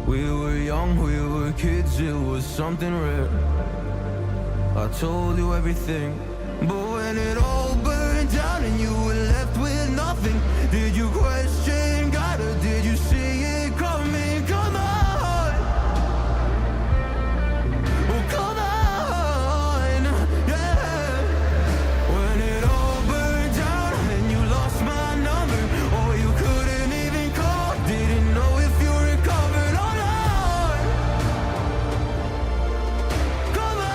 We were young, we were kids, it was something rare. I told you everything, but when it all burned down and you were left with nothing, did you question God or did you see it coming? Come on, oh come on, yeah. When it all burned down and you lost my number, or you couldn't even call, didn't know if you recovered or not. Come on.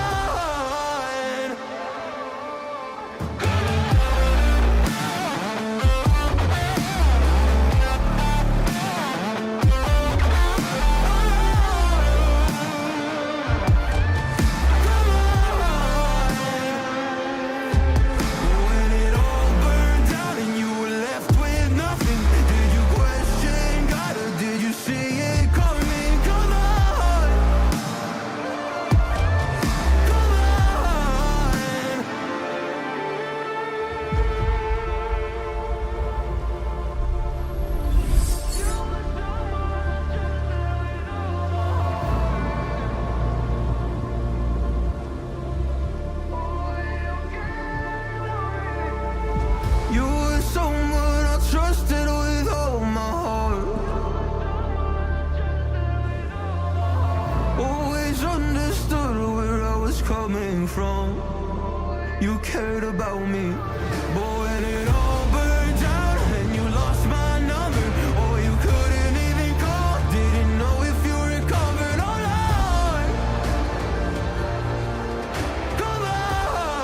When it all burned down and you were left with nothing, did you question God or did you see it coming? Come on, come on. You were someone I trusted with all my heart. Always understood where I was coming from. You cared about me, but when it all burned down and you lost my number, or you couldn't even call, didn't know if you recovered or not. Come on, come on.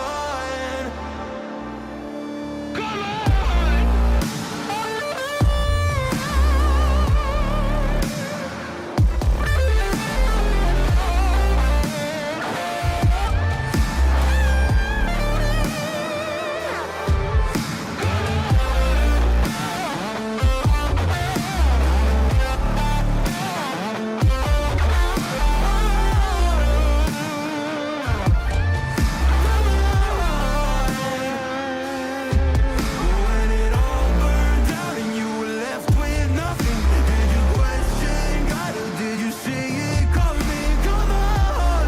When it all burned down and you were left with nothing, did you question God or did you see it coming? Come on,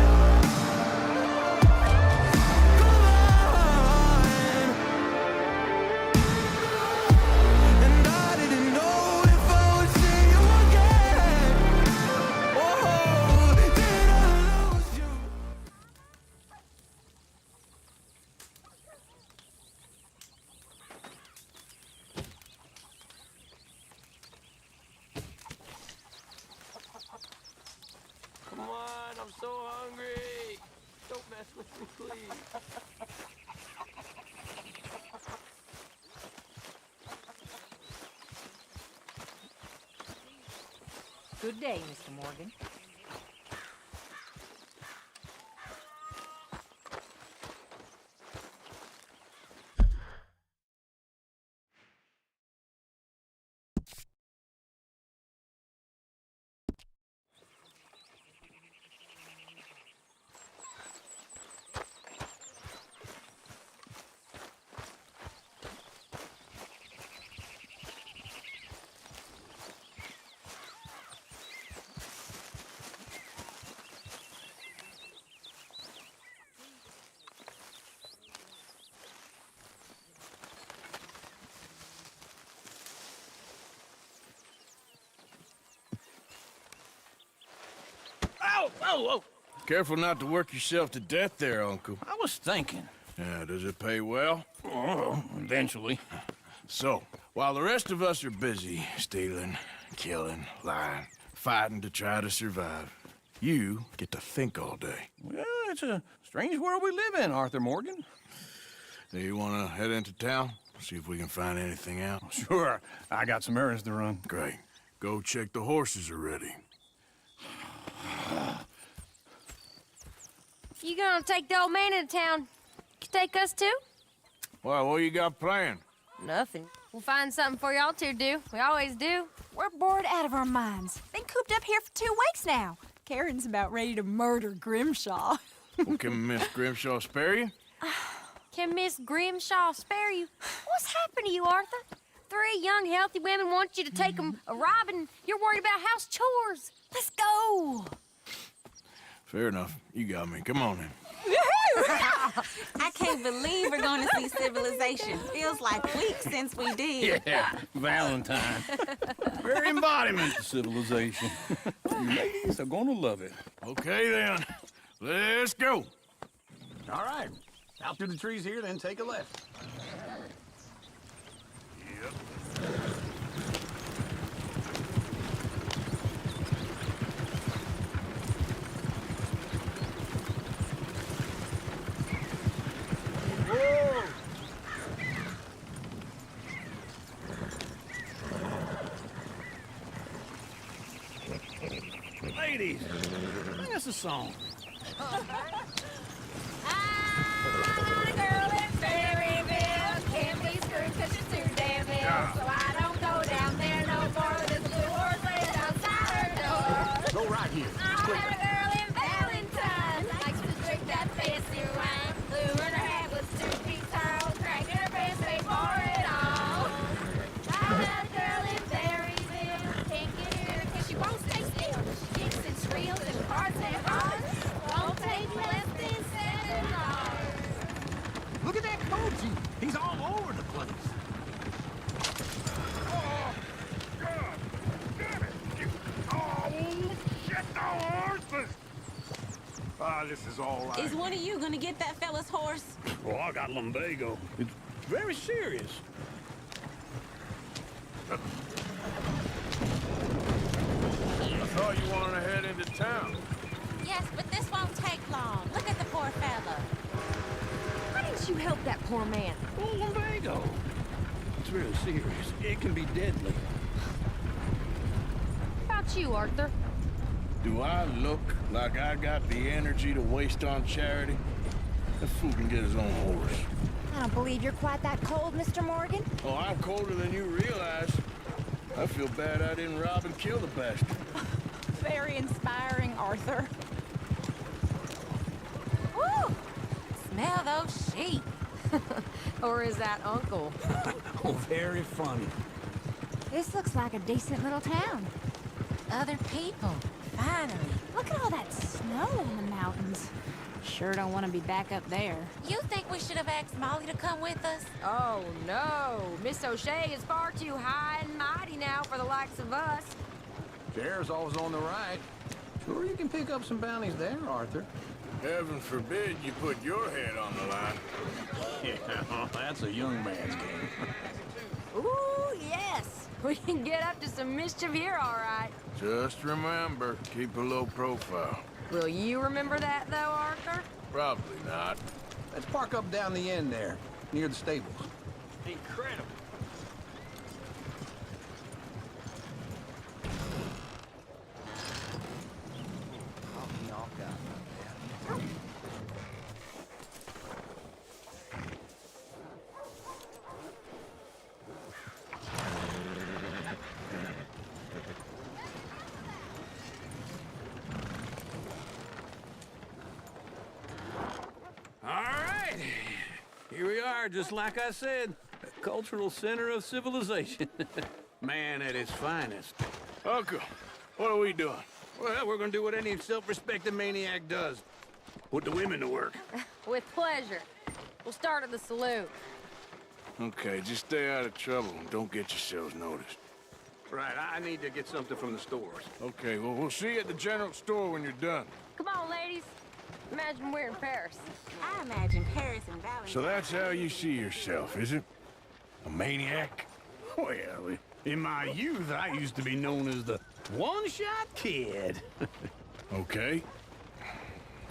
come on. And I didn't know if I would see you again. Oh, did I lose you? Come on, I'm so hungry. Don't mess with me, please. Good day, Mr. Morgan. Ow! Oh, oh! Careful not to work yourself to death there, Uncle. I was thinking. Yeah, does it pay well? Oh, eventually. So, while the rest of us are busy stealing, killing, lying, fighting to try to survive, you get to think all day. Well, it's a strange world we live in, Arthur Morgan. Do you want to head into town? See if we can find anything out? Sure, I got some errands to run. Great. Go check the horses are ready. If you gonna take the old man into town, you take us too? Well, what you got planned? Nothing. We'll find something for y'all to do. We always do. We're bored out of our minds. Been cooped up here for 2 weeks now. Karen's about ready to murder Grimshaw. Well, can Miss Grimshaw spare you? Can Miss Grimshaw spare you? What's happened to you, Arthur? three young, healthy women want you to take them a robbing. You're worried about house chores. Let's go. Fair enough. You got me. Come on in. I can't believe we're going to see civilization. Feels like weeks since we did. Yeah, Valentine. Very embodiment of civilization. You ladies are gonna love it. Okay, then. Let's go. All right. Out through the trees here, then take a left. Ladies, sing us a song. Girl in Berryville can't be screwed 'cause she's too damn ill. So I don't go down there no more. There's a blue horse laying outside her door. Go right here. I met a girl in Valentine, likes to drink that fancy wine. Blue in her hat was 2 feet tall, cracking her pants, paid for it all. I met a girl in Berryville, can't get her 'cause she won't stay still. She kicks and squeals and parts and runs. Won't take less than 7 hours. Look at that coach. He's all over the place. Oh, God! Damn it! Oh, shit, the horses! Ah, this is all right. Is one of you going to get that fella's horse? Well, I got lumbago. It's very serious. I thought you wanted to head into town. Yes, but this won't take long. Look at the poor fella. Why didn't you help that poor man? Oh, lumbago. It's really serious. It can be deadly. How about you, Arthur? Do I look like I got the energy to waste on charity? That fool can get his own horse. I don't believe you're quite that cold, Mr. Morgan. Oh, I'm colder than you realize. I feel bad I didn't rob and kill the bastard. Very inspiring, Arthur. Woo! Smell those sheep. Or is that Uncle? Oh, very funny. This looks like a decent little town. Other people. Finally. Look at all that snow on the mountains. Sure don't want to be back up there. You think we should have asked Molly to come with us? Oh, no. Miss O'Shea is far too high and mighty now for the likes of us. Chair's always on the right. Sure you can pick up some bounties there, Arthur. Heaven forbid you put your head on the line. Yeah, that's a young man's game. Ooh, yes. We can get up to some mischief here, all right. Just remember, keep a low profile. Will you remember that, though, Arthur? Probably not. Let's park up down the end there, near the stables. Incredible. Here we are, just like I said. A cultural center of civilization. Man at its finest. Uncle, what are we doing? Well, we're gonna do what any self-respecting maniac does. Put the women to work. With pleasure. We'll start at the saloon. Okay, just stay out of trouble and don't get yourselves noticed. Right, I need to get something from the stores. Okay, well, we'll see you at the general store when you're done. Come on, ladies. Imagine we're in Paris. I imagine Paris and Valentine. So that's how you see yourself, is it? A maniac? Well, in my youth, I used to be known as the one-shot kid. Okay.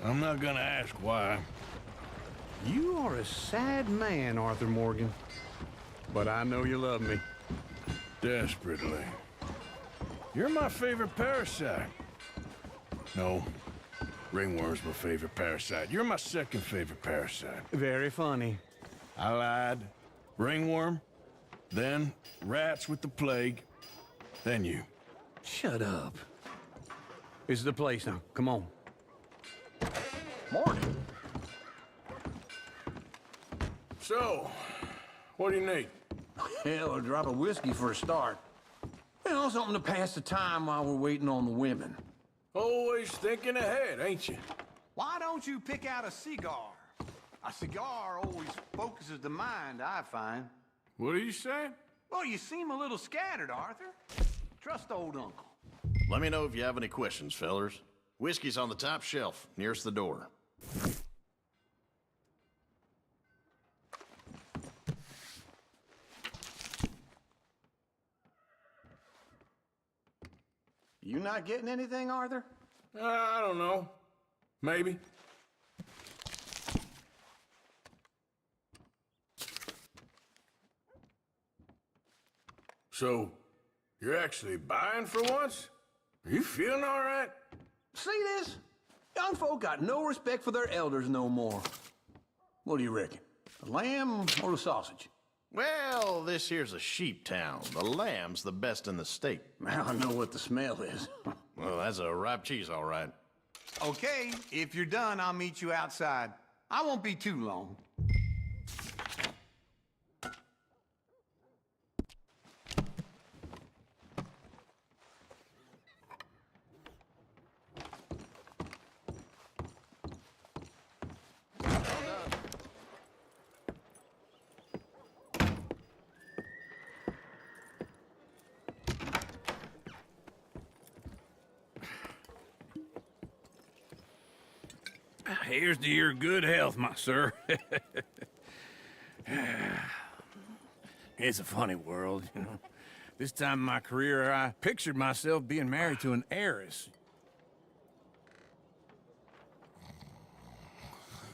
I'm not gonna ask why. You are a sad man, Arthur Morgan. But I know you love me. Desperately. You're my favorite parasite. No. Ringworm's my favorite parasite. You're my second favorite parasite. Very funny. I lied. Ringworm, then rats with the plague, then you. Shut up. This is the place now. Come on. Morning. So, what do you need? Hell, a drop of whiskey for a start. You know, something to pass the time while we're waiting on the women. Always thinking ahead, ain't you? Why don't you pick out a cigar? A cigar always focuses the mind, I find. What are you saying? Well, you seem a little scattered, Arthur. Trust old uncle. Let me know if you have any questions, fellers. Whiskey's on the top shelf, nearest the door. You not getting anything, Arthur? I don't know. Maybe. So, you're actually buying for once? Are you feeling all right? See this? Young folk got no respect for their elders no more. What do you reckon? The lamb or the sausage? Well, this here's a sheep town. The lamb's the best in the state. Now I know what the smell is. Well, that's a ripe cheese, all right. Okay, if you're done, I'll meet you outside. I won't be too long. Here's to your good health, my sir. It's a funny world, you know. This time in my career, I pictured myself being married to an heiress.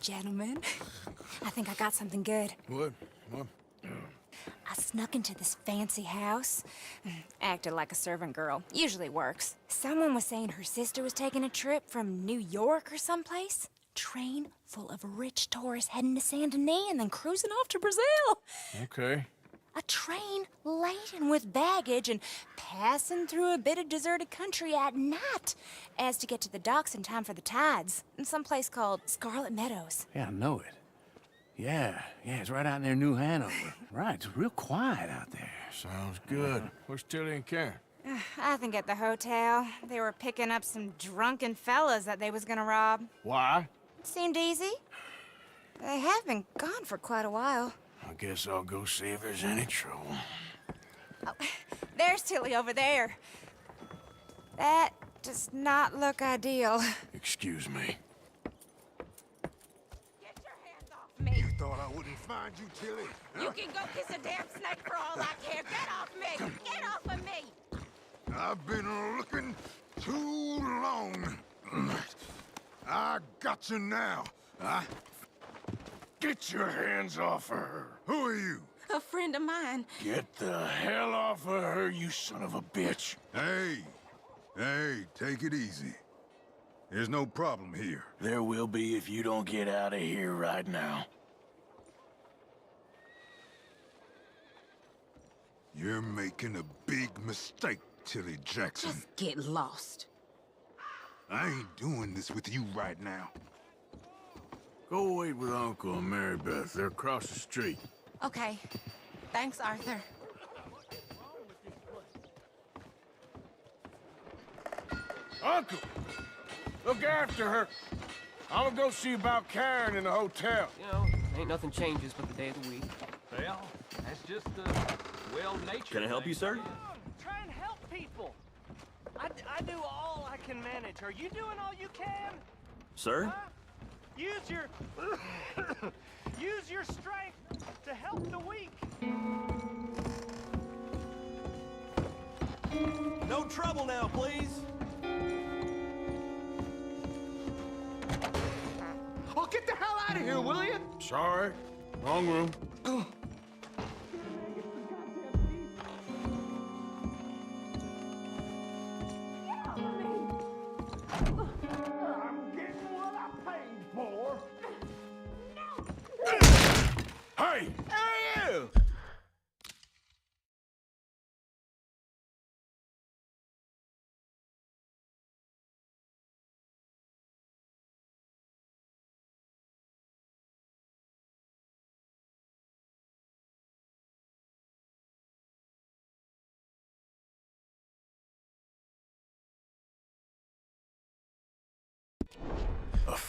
Gentlemen, I think I got something good. What? I snuck into this fancy house. Acted like a servant girl. Usually works. Someone was saying her sister was taking a trip from New York or someplace. Train full of rich tourists heading to Saint Denis and then cruising off to Brazil. Okay. A train laden with baggage and passing through a bit of deserted country at night as to get to the docks in time for the tides in some place called Scarlet Meadows. Yeah, I know it. Yeah, it's right out near New Hanover. Right, it's real quiet out there. Sounds good. Where's Tilly and Karen? I think at the hotel. They were picking up some drunken fellas that they was gonna rob. Why? Seemed easy. They have been gone for quite a while. I guess I'll go see if there's any trouble. Oh, there's Tilly over there. That does not look ideal. Excuse me. Get your hands off me! You thought I wouldn't find you, Tilly? You can go kiss a damn snake for all I care. Get off me! Get off of me! I've been looking too long. I got you now. Get your hands off of her. Who are you? A friend of mine. Get the hell off of her, you son of a bitch. Hey, take it easy. There's no problem here. There will be if you don't get out of here right now. You're making a big mistake, Tilly Jackson. Just get lost. I ain't doing this with you right now. Go wait with Uncle and Mary Beth. They're across the street. Okay. Thanks, Arthur. Uncle! Look after her. I'm gonna go see about Karen in the hotel. You know, ain't nothing changes but the day of the week. Well, that's just well-natured. Can I help you, sir? Try and help people. I do all I can manage. Are you doing all you can? Sir? Huh? Use your use your strength to help the weak. No trouble now, please. Oh, get the hell out of here, will you? Sorry. Wrong room.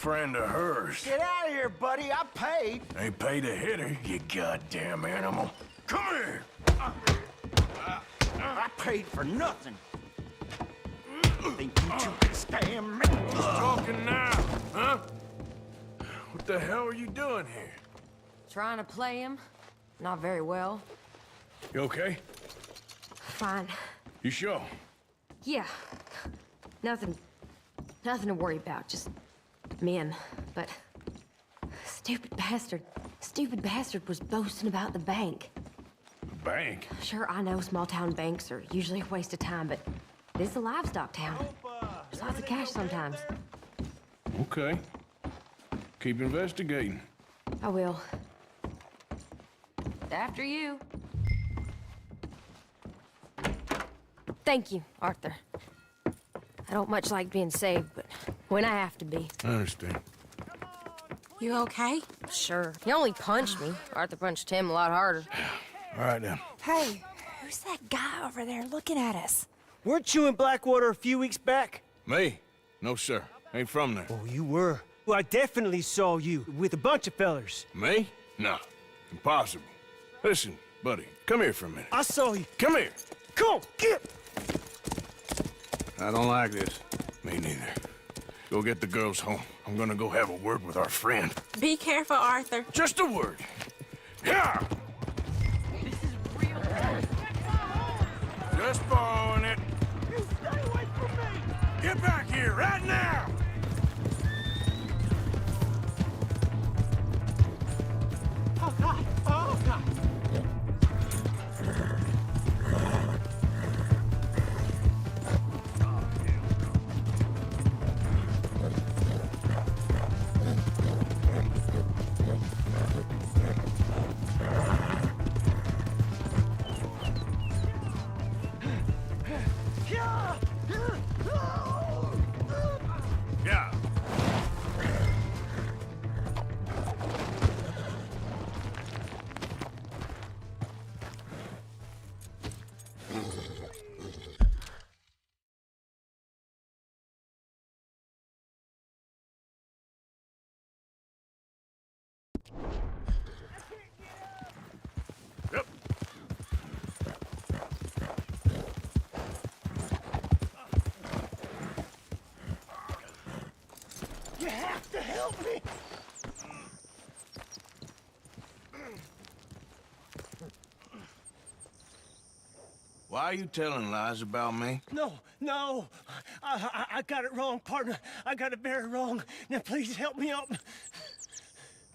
friend of hers. Get out of here, buddy. I paid. Ain't paid to hit her, you goddamn animal. Come here! I paid for nothing. Think you two can stand me? Who's talking now, huh? What the hell are you doing here? Trying to play him. Not very well. You okay? Fine. You sure? Yeah. Nothing to worry about. Just men. But stupid bastard was boasting about the bank. The bank? Sure, I know small town banks are usually a waste of time, but this is a livestock town. There's lots of cash sometimes. Okay. Keep investigating. I will. After you. Thank you, Arthur. I don't much like being saved, but when I have to be. I understand. You okay? Sure. He only punched me. Arthur punched him a lot harder. All right, then. Hey, who's that guy over there looking at us? Weren't you in Blackwater a few weeks back? Me? No, sir. Ain't from there. Oh, you were. Well, I definitely saw you with a bunch of fellers. Me? No. Impossible. Listen, buddy, come here for a minute. I saw you. Come here. Come on, get! I don't like this. Me neither. Go get the girls home. I'm gonna go have a word with our friend. Be careful, Arthur. Just a word. Yeah! This is real. Just borrowing it. You stay away from me! Get back here right now! Oh, God! Oh, God! Yeah. Yep. You have to help me! Why are you telling lies about me? No. I got it wrong, partner. I got it very wrong. Now, please help me up.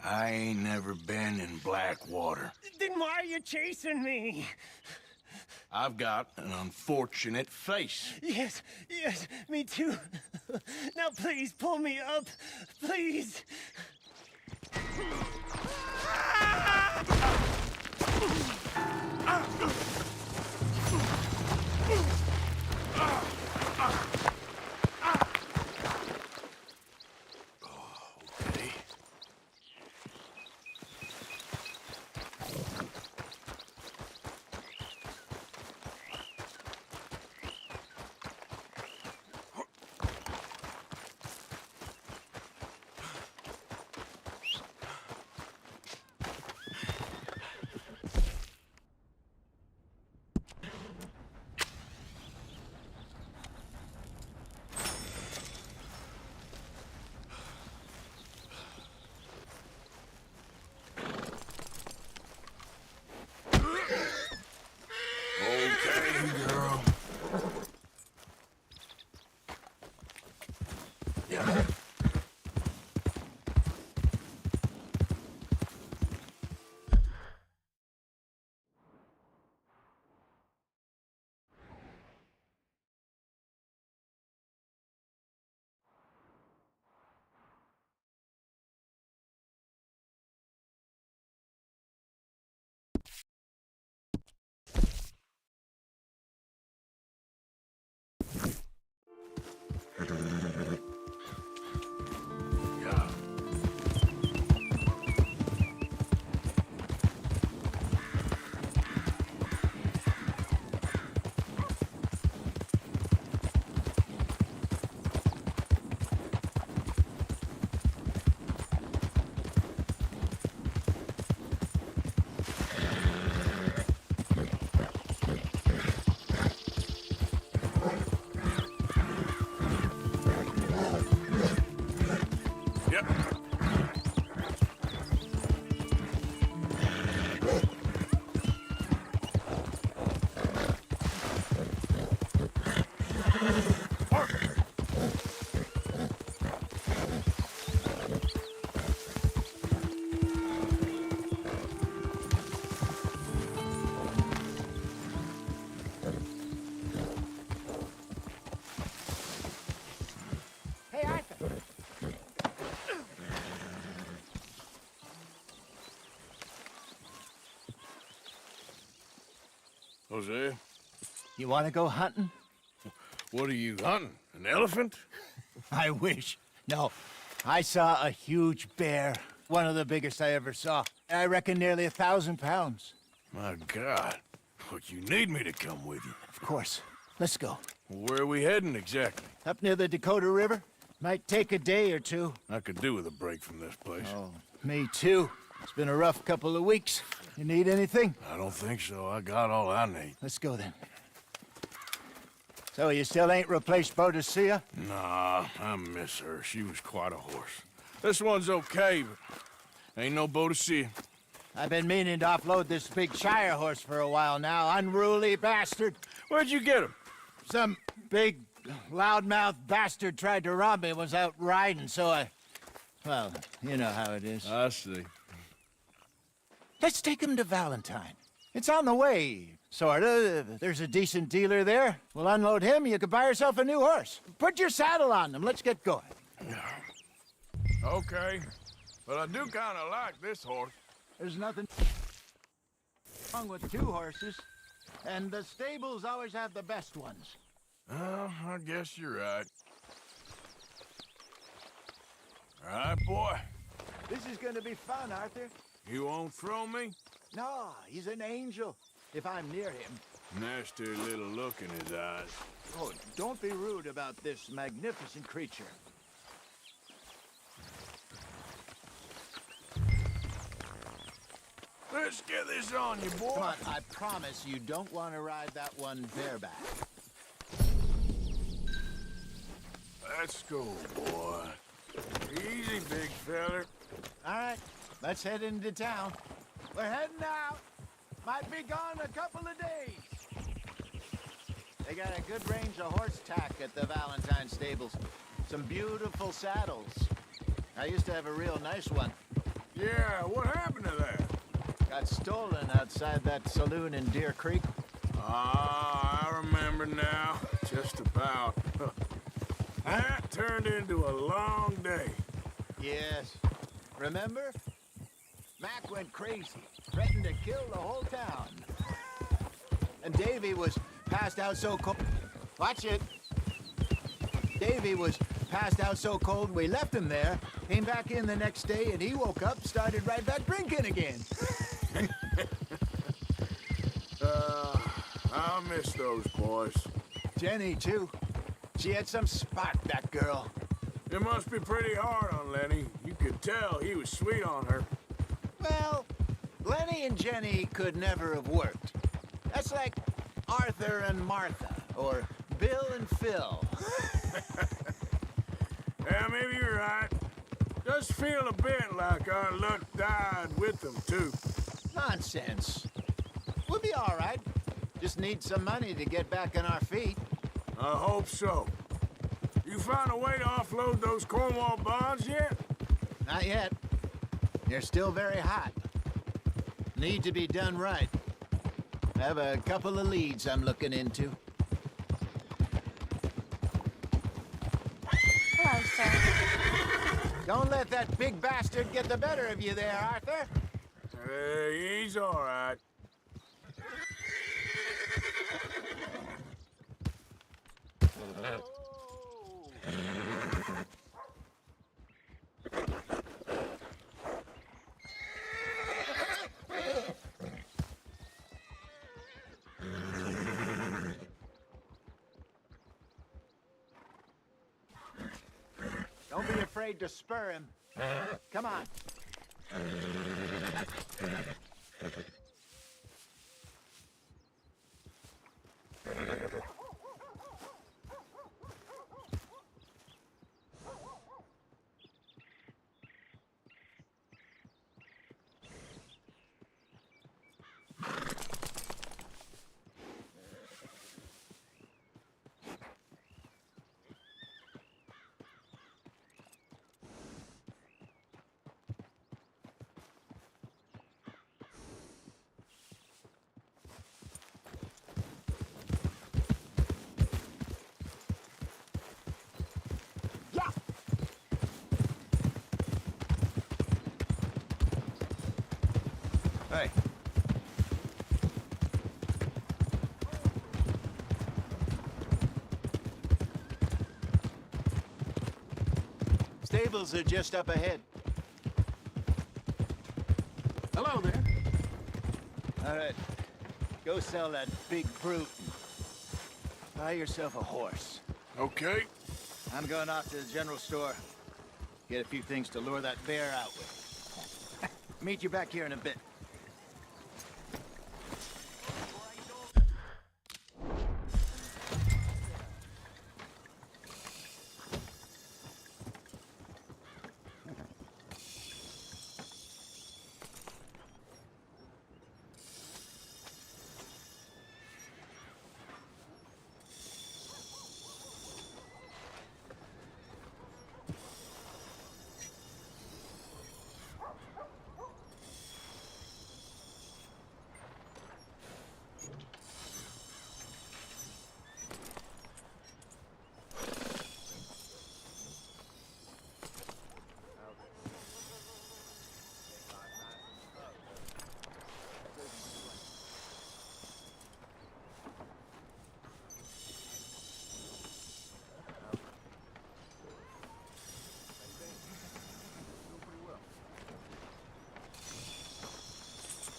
I ain't never been in Blackwater. Then why are you chasing me? I've got an unfortunate face. Yes, me too. Now, please, pull me up. Please. Hey, Arthur. Jose, You want to go hunting? what are you hunting? An elephant? I wish. No, I saw a huge bear. One of the biggest I ever saw. I reckon nearly 1,000 pounds. My God. Look, you need me to come with you. Of course. Let's go. Where are we heading exactly? Up near the Dakota River. Might take a day or two. I could do with a break from this place. Oh, me too. It's been a rough couple of weeks. You need anything? I don't think so. I got all I need. Let's go then. So you still ain't replaced Boadicea? Nah, I miss her. She was quite a horse. This one's okay, but ain't no Boadicea. I've been meaning to offload this big Shire horse for a while now. Unruly bastard. Where'd you get him? Some big, loudmouth bastard tried to rob me and was out riding, so I... Well, you know how it is. I see. Let's take him to Valentine. It's on the way, sorta. There's a decent dealer there. We'll unload him, you can buy yourself a new horse. Put your saddle on him, let's get going. Okay, but I do kind of like this horse. There's nothing wrong with two horses, and the stables always have the best ones. Well, I guess you're right. All right, boy. This is gonna be fun, Arthur. You won't throw me? No, he's an angel, if I'm near him. Nasty little look in his eyes. Oh, don't be rude about this magnificent creature. Let's get this on you, boy. Come on, I promise you don't want to ride that one bareback. Let's go, boy. Easy, big feller. All right, let's head into town. We're heading out. Might be gone a couple of days. They got a good range of horse tack at the Valentine stables. Some beautiful saddles. I used to have a real nice one. Yeah, what happened to that? Got stolen outside that saloon in Deer Creek. Ah, I remember now. Just about. That turned into a long day. Yes. Remember? Mac went crazy, threatened to kill the whole town. And Davy was passed out so cold. Watch it. Davy was passed out so cold we left him there, came back in the next day, and he woke up, started right back drinking again. I miss those boys. Jenny, too. She had some spark, that girl. It must be pretty hard on Lenny. You could tell he was sweet on her. Well, Lenny and Jenny could never have worked. That's like Arthur and Martha, or Bill and Phil. Yeah, maybe you're right. Does feel a bit like our luck died with them, too. Nonsense. We'll be all right. Just need some money to get back on our feet. I hope so. You found a way to offload those Cornwall bonds yet? Not yet. They're still very hot. Need to be done right. I have a couple of leads I'm looking into. Hello, sir. Don't let that big bastard get the better of you there, Arthur. He's all right. Don't be afraid to spur him. Come on. Hey. Stables are just up ahead. Hello there. All right. Go sell that big brute and buy yourself a horse. Okay. I'm going off to the general store. Get a few things to lure that bear out with. Meet you back here in a bit.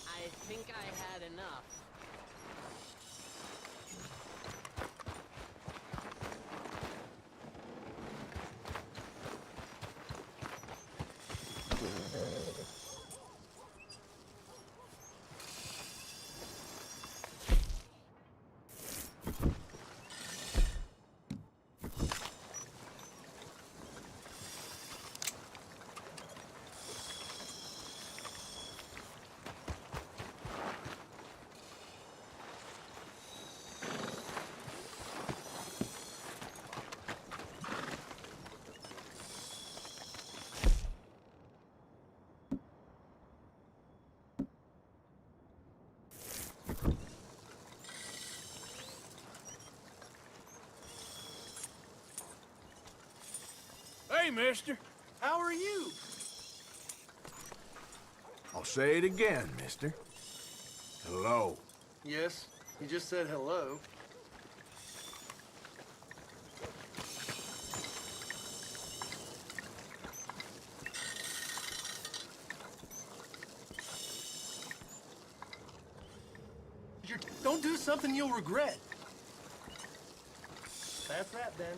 I think I had enough. Hey, mister. How are you? I'll say it again, mister. Hello. Yes, you just said hello. Don't do something you'll regret. That's that, then.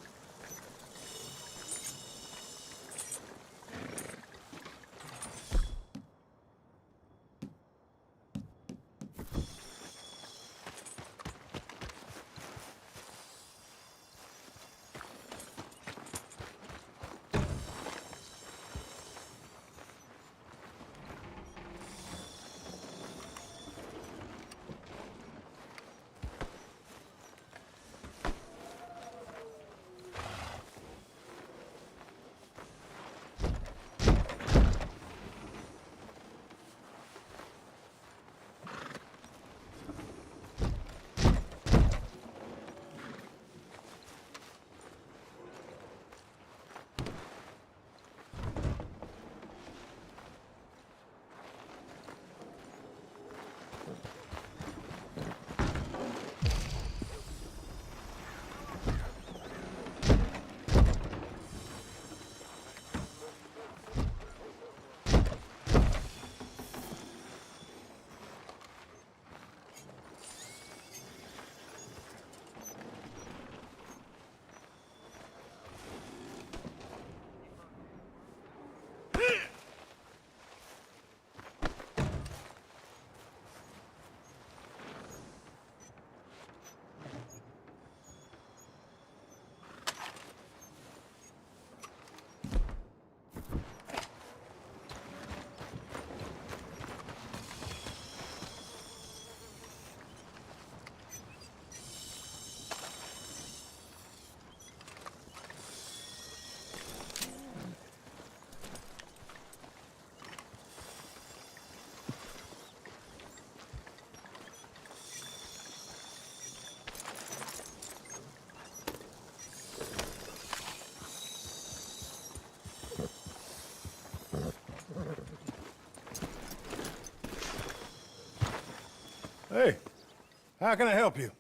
How can I help you?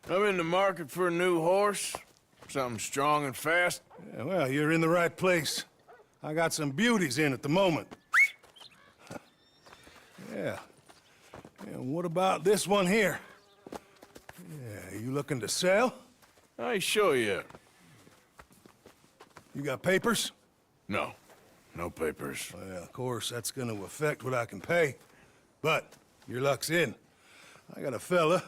I'm in the market for a new horse. Something strong and fast. Yeah, well, you're in the right place. I got some beauties in at the moment. Yeah. And what about this one here? Yeah, you looking to sell? I show you. You got papers? No. No papers. Well, of course, that's gonna affect what I can pay. But your luck's in. I got a fella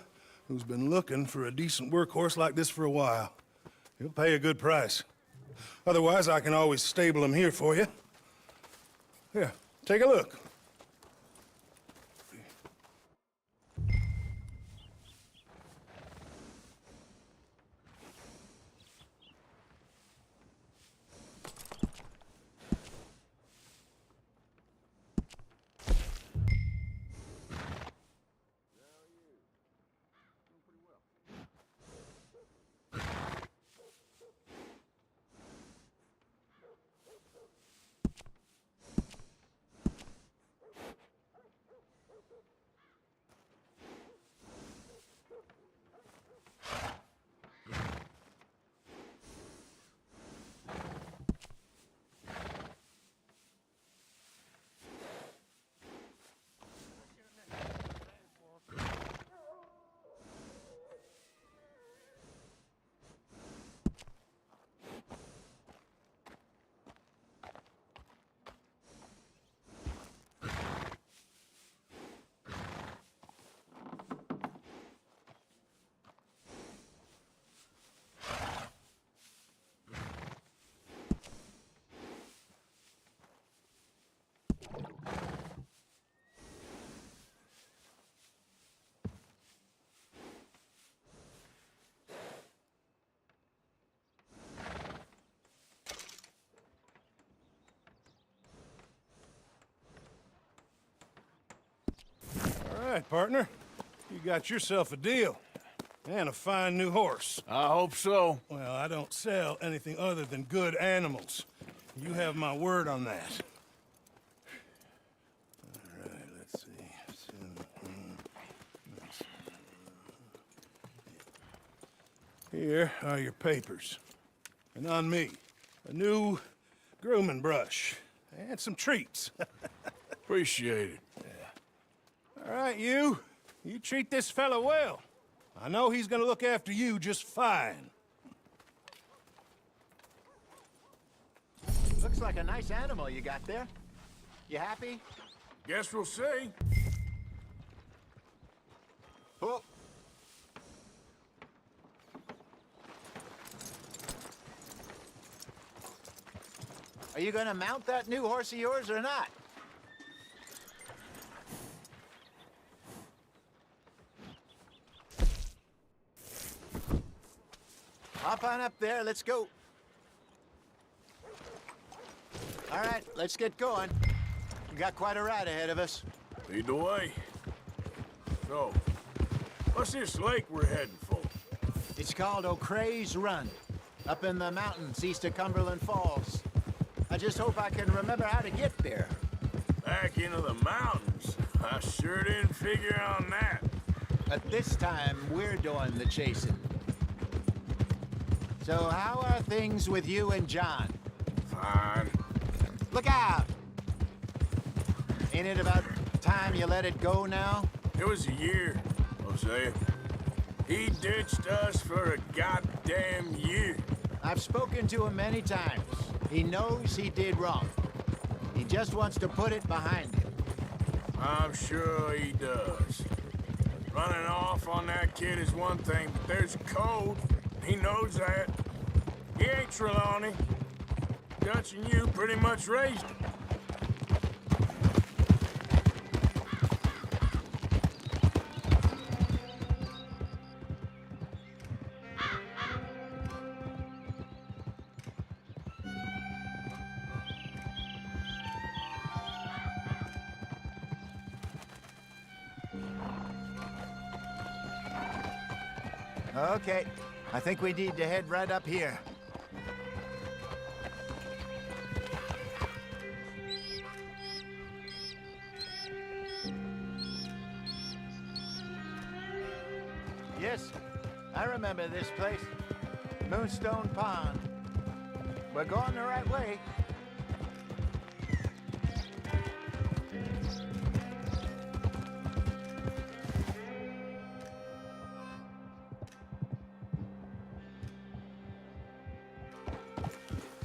who's been looking for a decent workhorse like this for a while. He'll pay a good price. Otherwise, I can always stable him here for you. Here, take a look. All right, partner. You got yourself a deal. And a fine new horse. I hope so. Well, I don't sell anything other than good animals. You have my word on that. All right, let's see. Here are your papers. And on me, a new grooming brush. And some treats. Appreciate it. All right, you treat this fella well. I know he's gonna look after you just fine. Looks like a nice animal you got there. You happy? Guess we'll see. Oh. Are you gonna mount that new horse of yours or not? Hop on up there, let's go. All right, let's get going. We got quite a ride ahead of us. Lead the way. So, what's this lake we're heading for? It's called O'Creagh's Run, up in the mountains east of Cumberland Falls. I just hope I can remember how to get there. Back into the mountains? I sure didn't figure on that. But this time, we're doing the chasing. So how are things with you and John? Fine. Look out! Ain't it about time you let it go now? It was a year, Hosea. He ditched us for a goddamn year. I've spoken to him many times. He knows he did wrong. He just wants to put it behind him. I'm sure he does. Running off on that kid is one thing, but there's code. He knows that. He ain't Trelawney. Dutch and you pretty much raised him. Okay, I think we need to head right up here. I remember this place. Moonstone Pond. We're going the right way.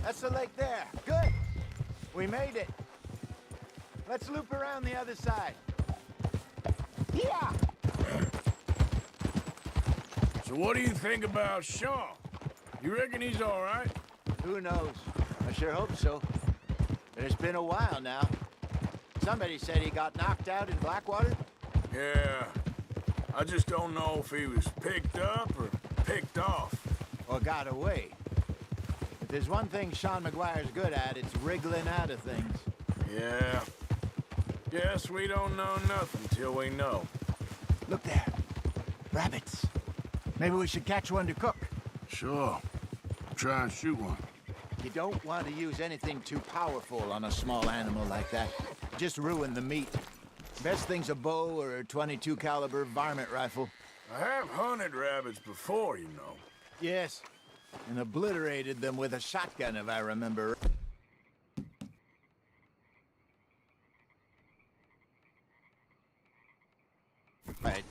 That's the lake there. Good. We made it. Let's loop around the other side. Yeah! So what do you think about Sean? You reckon he's all right? Who knows? I sure hope so. But it's been a while now. Somebody said he got knocked out in Blackwater? Yeah. I just don't know if he was picked up or picked off. Or got away. If there's one thing Sean McGuire's good at, it's wriggling out of things. Yeah. Guess we don't know nothing till we know. Look there. Rabbits. Maybe we should catch one to cook. Sure. Try and shoot one. You don't want to use anything too powerful on a small animal like that. Just ruin the meat. Best thing's a bow or a .22 caliber varmint rifle. I have hunted rabbits before, you know. Yes. And obliterated them with a shotgun, if I remember. Right.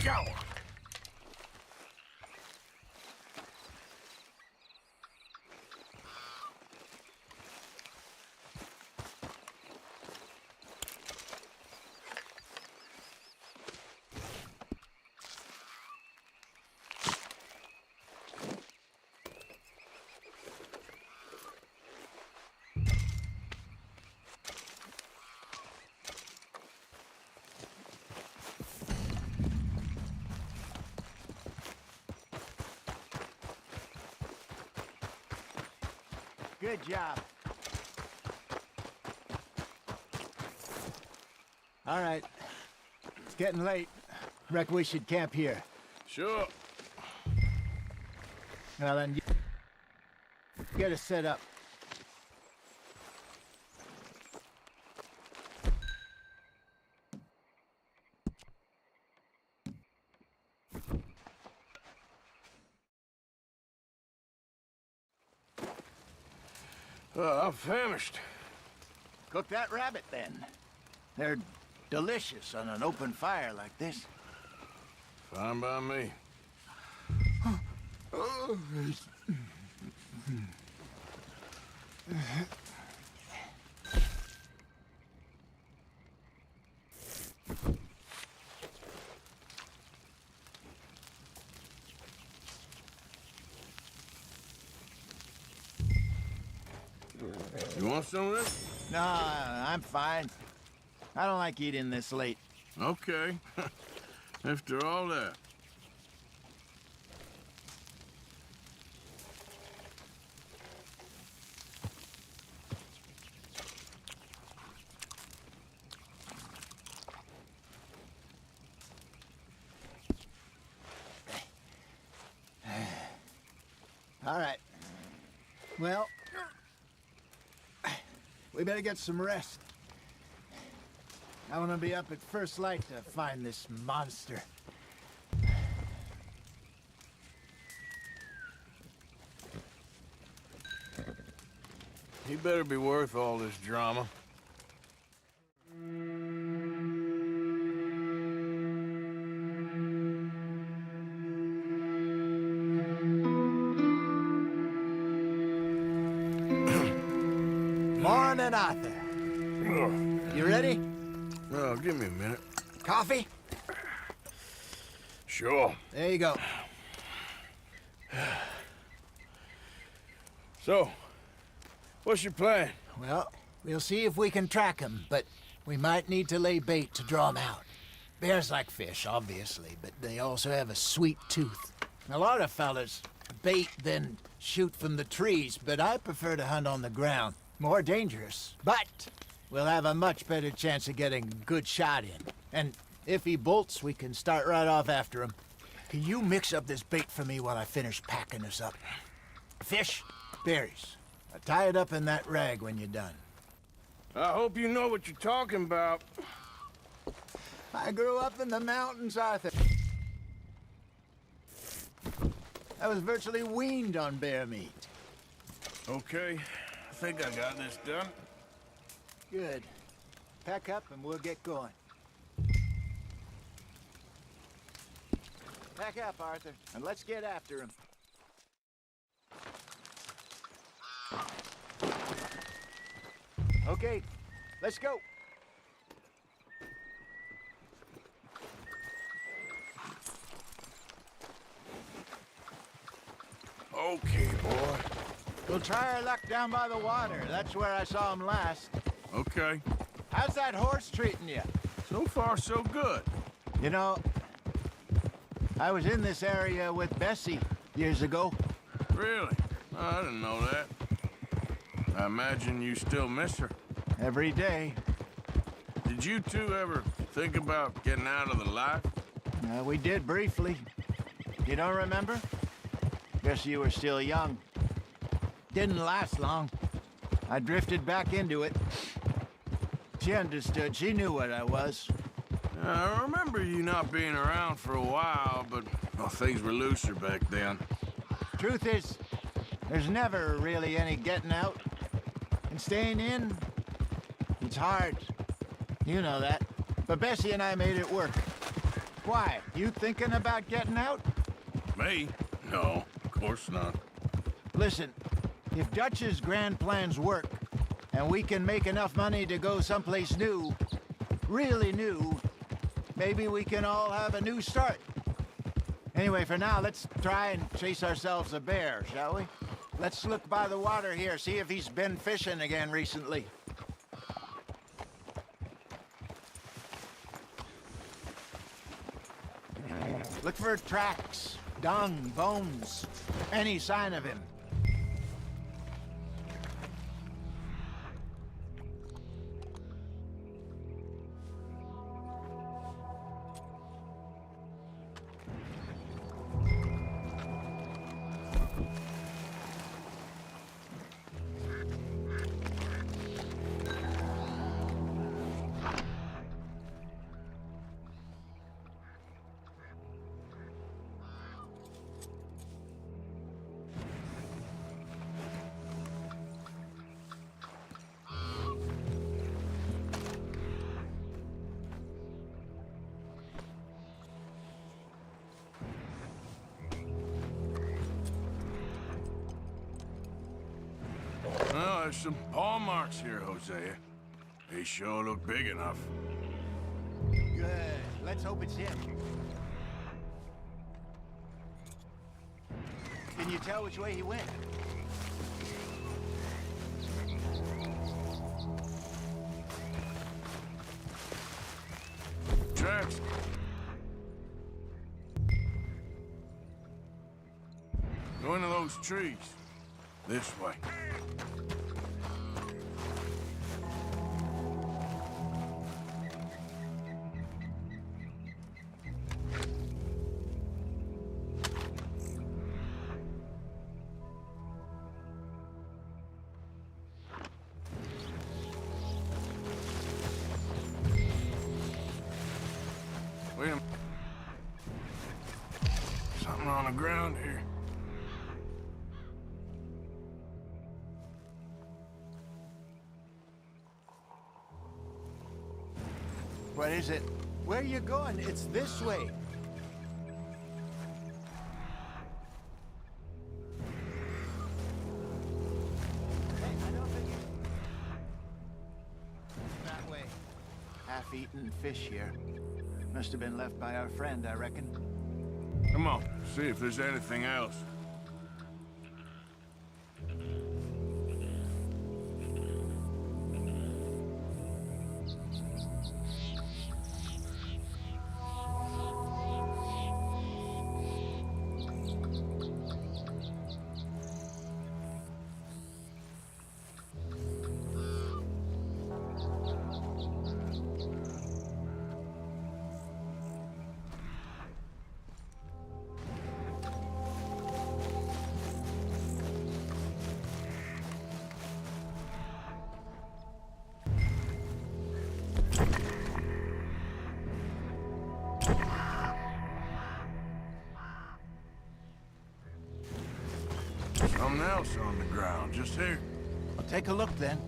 Go! Good job. All right. It's getting late. Reckon we should camp here. Sure. Well, then, get us set up. I'm famished. Cook that rabbit, then. They're delicious on an open fire like this. Fine by me. You want some of this? No, I'm fine. I don't like eating this late. Okay. After all that. All right. Well, we better get some rest. I want to be up at first light to find this monster. He better be worth all this drama. Morning, Arthur. You ready? Oh, give me a minute. Coffee? Sure. There you go. So, what's your plan? Well, we'll see if we can track him, but we might need to lay bait to draw him out. Bears like fish, obviously, but they also have a sweet tooth. A lot of fellas bait, then shoot from the trees, but I prefer to hunt on the ground. More dangerous, but we'll have a much better chance of getting a good shot in. And if he bolts, we can start right off after him. Can you mix up this bait for me while I finish packing this up? Fish, berries. Tie it up in that rag when you're done. I hope you know what you're talking about. I grew up in the mountains, Arthur. I was virtually weaned on bear meat. Okay, I think I got this done. Good. Pack up and we'll get going. Pack up, Arthur, and let's get after him. Okay, let's go. Okay, boy. We'll try our luck down by the water. That's where I saw him last. Okay. How's that horse treating you? So far, so good. You know, I was in this area with Bessie years ago. Really? I didn't know that. I imagine you still miss her. Every day. Did you two ever think about getting out of the life? We did briefly. You don't remember? Guess you were still young. Didn't last long. I drifted back into it. She understood. She knew what I was. I remember you not being around for a while, but well, things were looser back then. Truth is, there's never really any getting out. And staying in, it's hard. You know that. But Bessie and I made it work. Why? You thinking about getting out? Me? No, of course not. Listen, if Dutch's grand plans work, and we can make enough money to go someplace new, really new, maybe we can all have a new start. Anyway, for now, let's try and chase ourselves a bear, shall we? Let's look by the water here, see if he's been fishing again recently. Look for tracks, dung, bones, any sign of him. Well, there's some paw marks here, Hosea. They sure look big enough. Good. Let's hope it's him. Can you tell which way he went? Tracks. Go into those trees. This way. Wait a minute. Something on the ground here. What is it? Where are you going? It's this way. Hey, I don't think that way. Half-eaten fish here. Must have been left by our friend, I reckon. Come on, see if there's anything else. Something else on the ground, just here. I'll take a look then.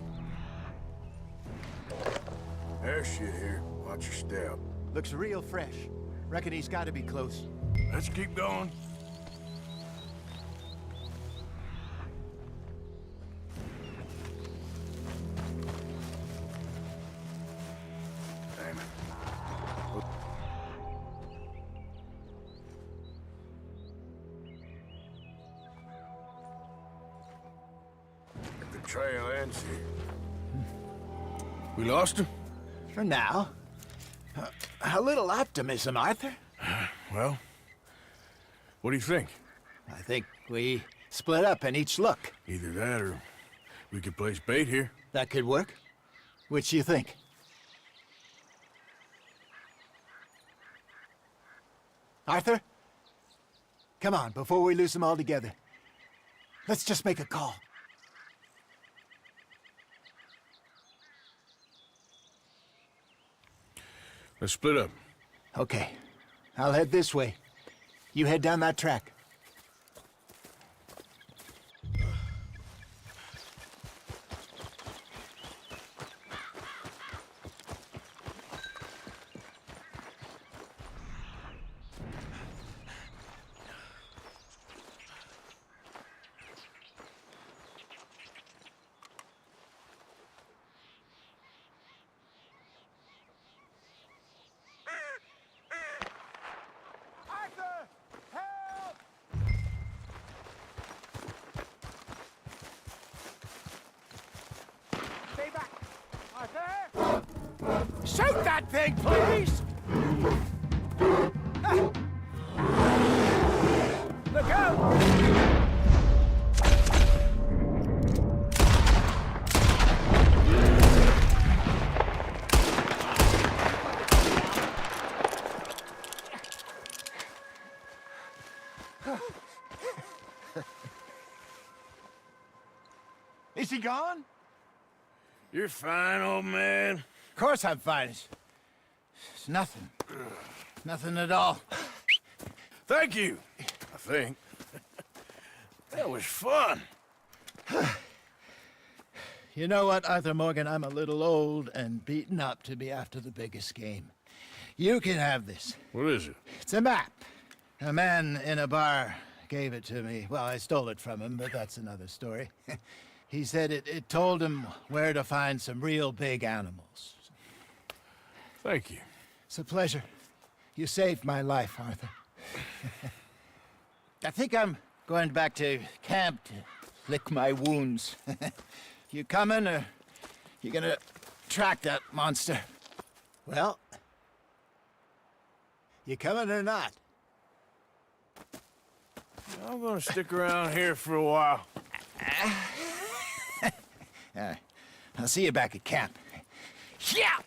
There's shit here. Watch your step. Looks real fresh. Reckon he's got to be close. Let's keep going. Damn it. The trail ends here. We lost him? For now. A little optimism, Arthur. Well, what do you think? I think we split up and each look. Either that or we could place bait here. That could work. Which you think? Arthur? Come on, before we lose them all together. Let's just make a call. Let's split up. Okay. I'll head this way. You head down that track. Shoot that thing, please! Look out! Is he gone? You're fine, old man. Of course I'm fine. It's nothing. Nothing at all. Thank you, I think. That was fun. You know what, Arthur Morgan? I'm a little old and beaten up to be after the biggest game. You can have this. What is it? It's a map. A man in a bar gave it to me. Well, I stole it from him, but that's another story. He said it told him where to find some real big animals. Thank you. It's a pleasure. You saved my life, Arthur. I think I'm going back to camp to lick my wounds. You coming, or you gonna track that monster? Well, you coming or not? I'm gonna stick around here for a while. All right. I'll see you back at camp. Yeah!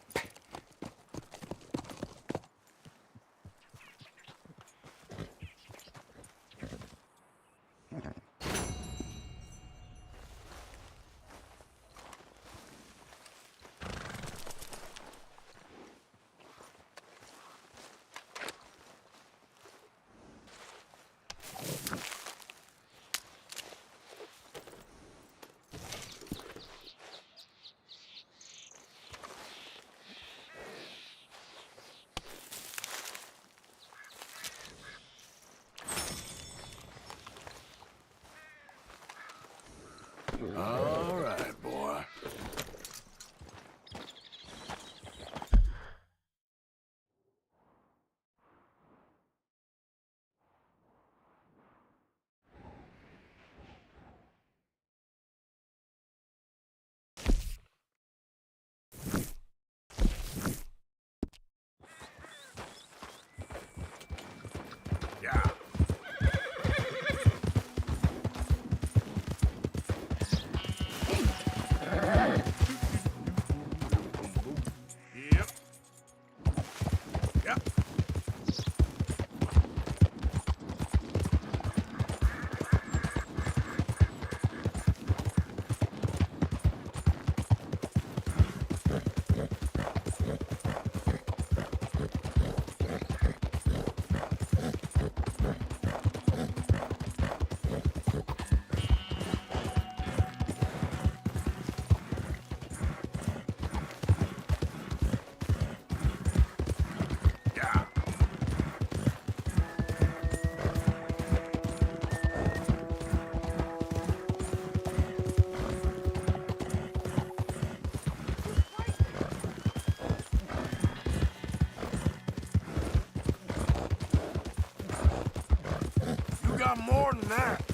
more than that.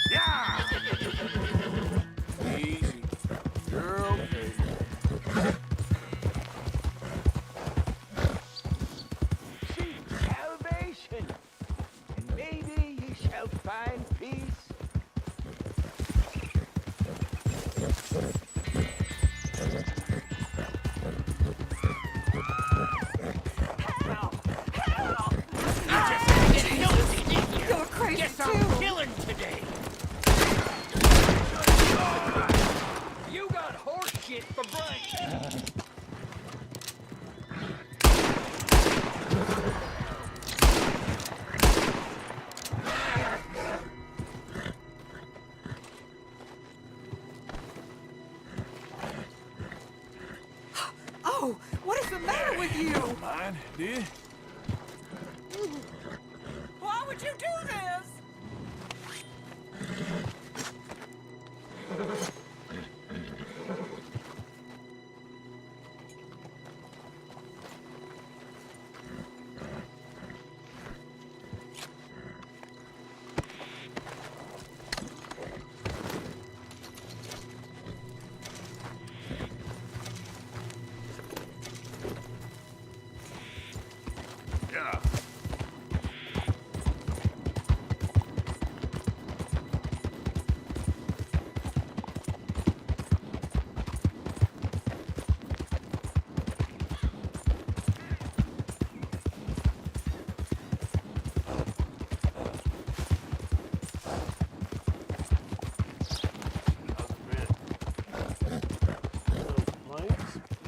Yeah. Easy. You're okay. Seek salvation, and maybe ye shall find peace. Help! Help! You're crazy Guess too. I'm killing today. You got horse shit for brains. Oh, what is the matter with you? Mine, dear? Why would you do this? Yeah.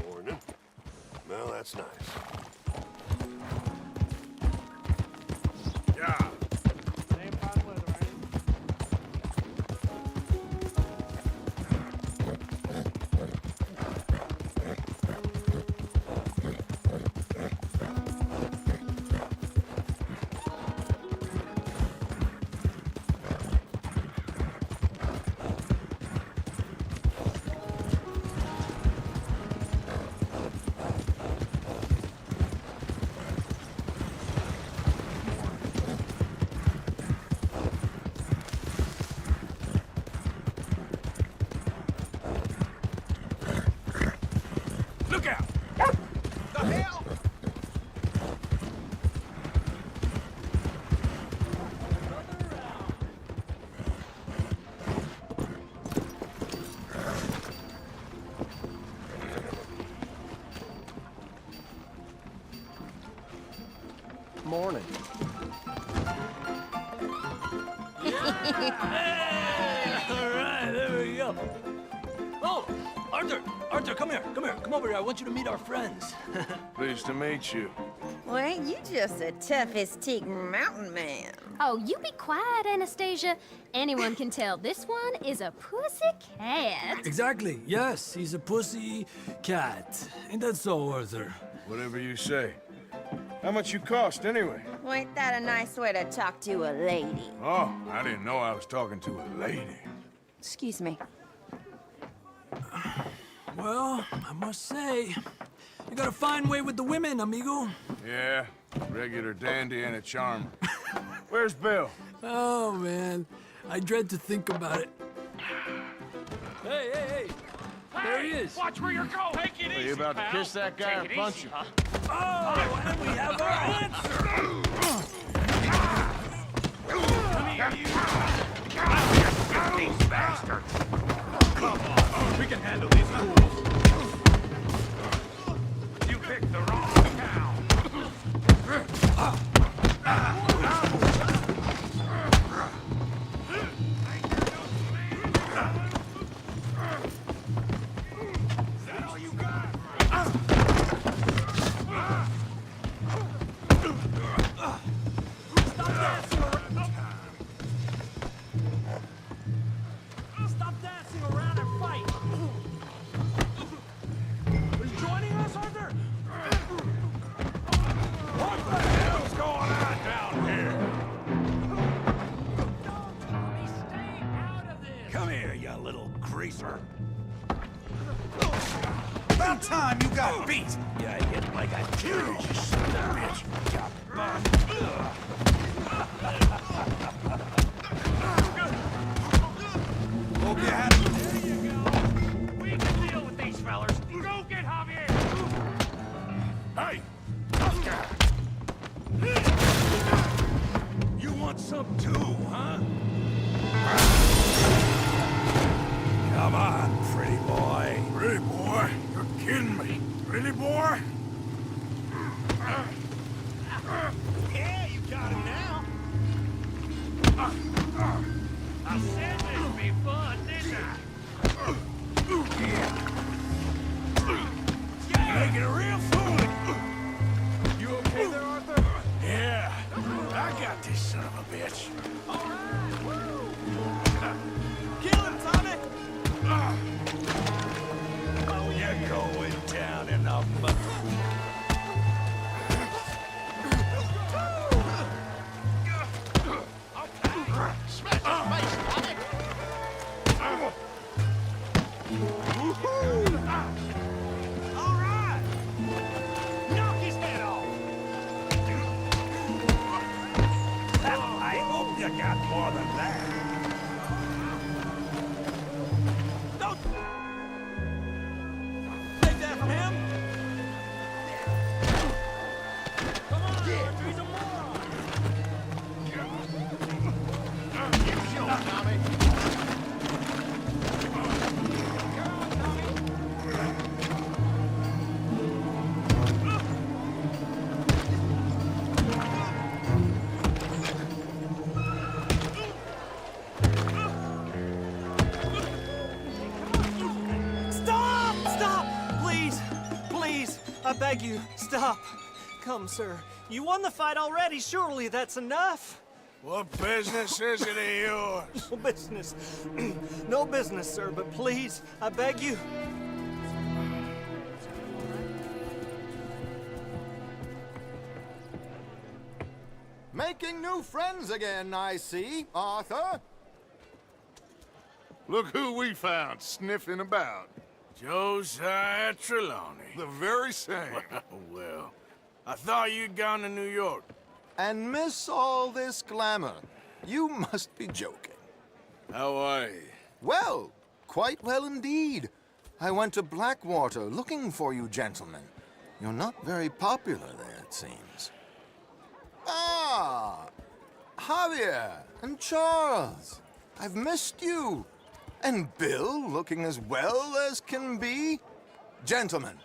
Morning. Well, that's nice. Yeah. Look out! The hell? Morning. All right, there we go. Oh, Arthur! Arthur, come here. Come here. Come over here. I want you to meet our friends. Pleased to meet you. Well, ain't you just a toughest teak mountain man? Oh, you be quiet, Anastasia. Anyone can tell this one is a pussy cat. Exactly. Yes, he's a pussy cat. Ain't that so, Arthur? Whatever you say. How much you cost, anyway? Well, ain't that a nice way to talk to a lady? Oh, I didn't know I was talking to a lady. Excuse me. Well, I must say, you got a fine way with the women, amigo. Yeah, regular dandy and a charmer. Where's Bill? Oh, man. I dread to think about it. Hey! There he is. Watch where you're going. Take it easy, Are you about to pal. kiss that guy Take or it punch easy, him? huh? Oh, and we have our answer. Come here, you. These bastards. Come on, we can handle these fools. You picked the wrong town. Is that all you got? Stop dancing around and fight! Are you joining us, Arthur? What the hell's going on down here? Stay out of this! Come here, you little greaser. About time you got beat. You hit like a kid, you son of a bitch. You bum. Hope you had There you go. We can deal with these fellas. Go get Javier. Hey, tough guy. You want some too, huh? Come on, pretty boy. Pretty boy? You're kidding me. Pretty boy? Yeah, you got him now. I said this'd be fun, didn't I? Making a real fool. You okay there, Arthur? Yeah, I got this son of a bitch. All right, woo! Kill him, Tommy! You're going down in a mud. All right! Knock his head off! I hope you got more than that. Don't take that from him! Come on, Arthur, he's a moron! You show him, Tommy! Stop! Please! Please! I beg you, stop! Come, sir. You won the fight already. Surely that's enough. What business is it of yours? No business. No business, sir, but please, I beg you. Making new friends again, I see, Arthur. Look who we found sniffing about. Josiah Trelawney. The very same. Well, I thought you'd gone to New York. And miss all this glamour. You must be joking. How are you? Well, quite well indeed. I went to Blackwater looking for you gentlemen. You're not very popular there, it seems. Ah! Javier and Charles. I've missed you. And Bill looking as well as can be. Gentlemen,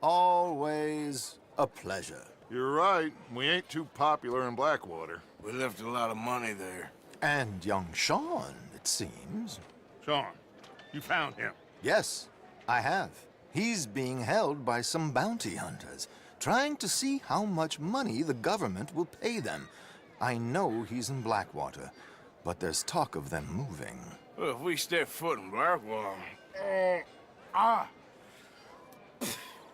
always a pleasure. You're right. We ain't too popular in Blackwater. We left a lot of money there. And young Sean, it seems. Sean, you found him. Yes, I have. He's being held by some bounty hunters, trying to see how much money the government will pay them. I know he's in Blackwater, but there's talk of them moving. Well, if we step foot in Blackwater...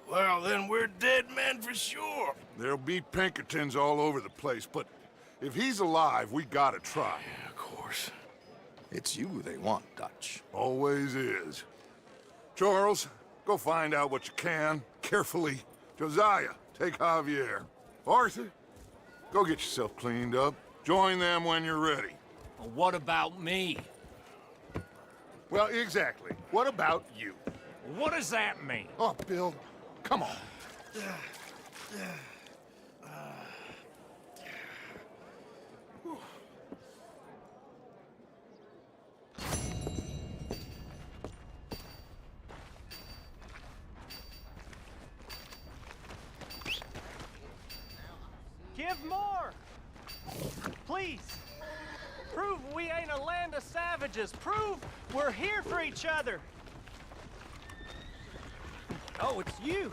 Well, then we're dead men for sure. There'll be Pinkertons all over the place, but if he's alive, we gotta try. Yeah, of course. It's you they want, Dutch. Always is. Charles, go find out what you can, carefully. Josiah, take Javier. Arthur, go get yourself cleaned up. Join them when you're ready. Well, what about me? Well, exactly. What about you? What does that mean? Oh, Bill, come on. Give more! Please! Prove we ain't a land of savages. Prove we're here for each other. Oh, it's you.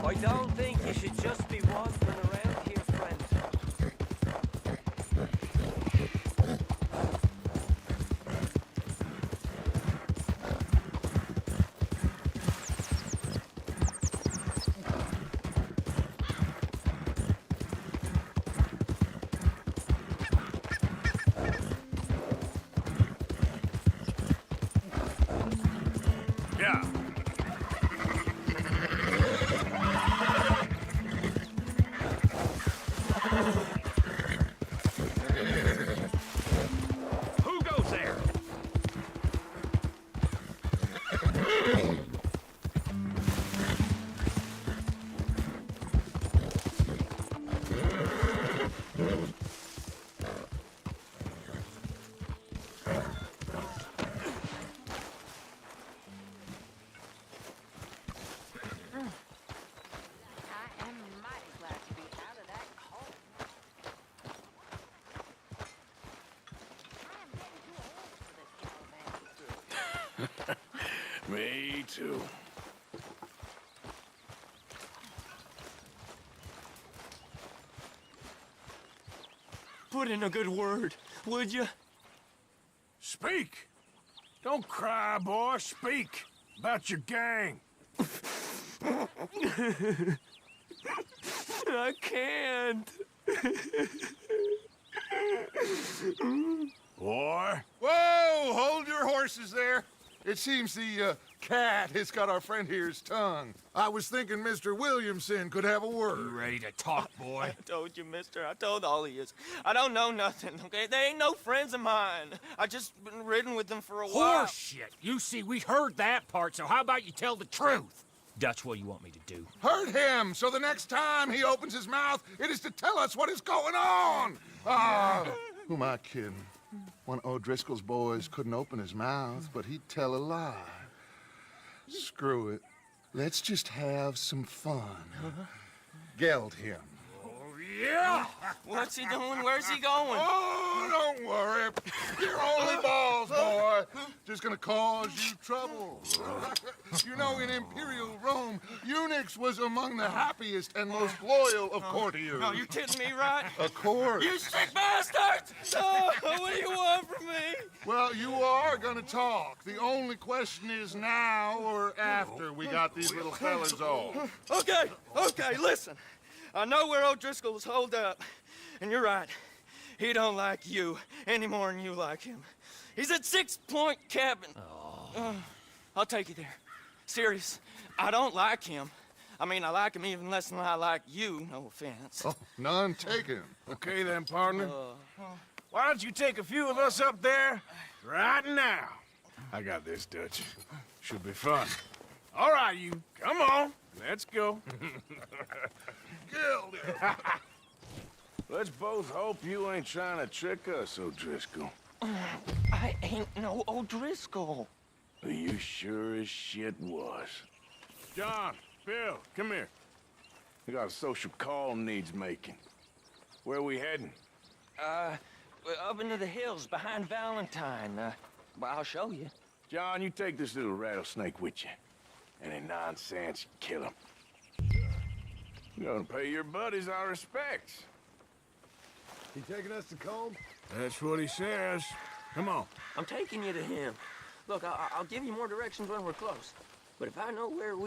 I don't think you should just be wandering around here, friend. Yeah. Who goes there? I am mighty glad to be out of that cold. I am getting too old for this gallivanting. Me too. Put in a good word, would you? Speak. Don't cry, boy. Speak about your gang. I can't. Boy. Whoa! Hold your horses there. It seems the cat has got our friend here's tongue. I was thinking Mr. Williamson could have a word. You ready to talk, boy? I told you, mister. I told all of you. I don't know nothing, okay? They ain't no friends of mine. I just been ridden with them for a while. Horseshit. You see, we heard that part, so how about you tell the truth? Dutch, what do you want me to do? Hurt him, so the next time he opens his mouth, it is to tell us what is going on. Ah, who am I kidding? One of O'Driscoll's boys couldn't open his mouth, but he'd tell a lie. Screw it. Let's just have some fun. Geld him. Yeah! What's he doing? Where's he going? Oh, don't worry. You're only balls, boy. Just gonna cause you trouble. You know, in Imperial Rome, eunuchs was among the happiest and most loyal of courtiers. No, you're kidding me, right? Of course. You sick bastards! No, what do you want from me? Well, you are gonna talk. The only question is now or after we got these little fellas off. Okay, listen. I know where O'Driscoll's holed up, and you're right. He don't like you any more than you like him. He's at 6 Point Cabin. I'll take you there. Serious, I don't like him. I mean, I like him even less than I like you, no offense. Oh, none taken. Okay then, partner. Why don't you take a few of us up there right now? I got this, Dutch. Should be fun. All right, you. Come on. Let's go. Gildy! Let's both hope you ain't trying to trick us, O'Driscoll. I ain't no O'Driscoll. You sure as shit was. John, Bill, come here. We got a social call needs making. Where we heading? Up into the hills behind Valentine. Well, I'll show you. John, you take this little rattlesnake with you. Any nonsense, kill him. You're gonna pay your buddies our respects. He taking us to Colm? That's what he says. Come on. I'm taking you to him. Look, I'll give you more directions when we're close. But if I know where we...